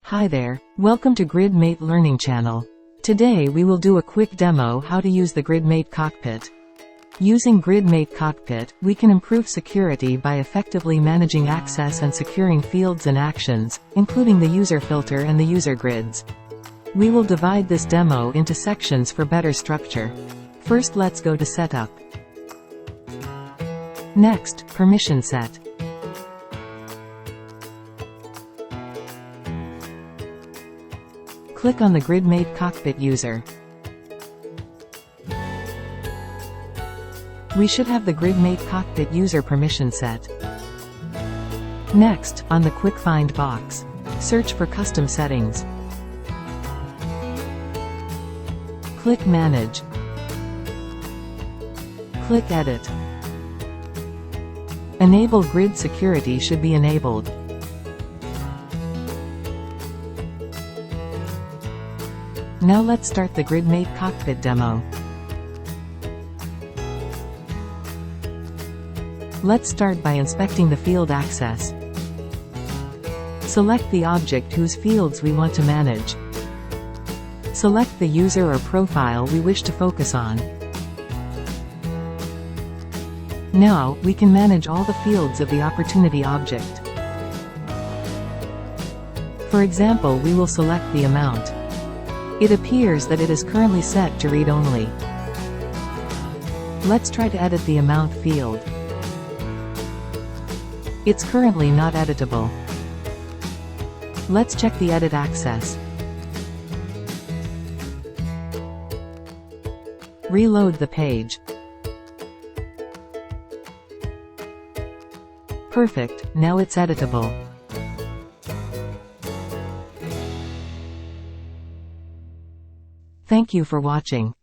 Hi there, welcome to GridMate Learning Channel. Today we will do a quick demo how to use the GridMate Cockpit. Using GridMate Cockpit, we can improve security by effectively managing access and securing fields and actions, including the user filter and the user grids. We will divide this demo into sections for better structure. First, let's go to Setup. Next, Permission Set. Click on the GridMate Cockpit user. We should have the GridMate Cockpit user permission set. Next, on the Quick Find box, search for Custom Settings. Click Manage. Click Edit. Enable Grid Security should be enabled. Now let's start the GridMate Cockpit demo. Let's start by inspecting the field access. Select the object whose fields we want to manage. Select the user or profile we wish to focus on. Now, we can manage all the fields of the opportunity object. For example, we will select the amount. It appears that it is currently set to read only. Let's try to edit the amount field. It's currently not editable. Let's check the edit access. Reload the page. Perfect, now it's editable. Thank you for watching.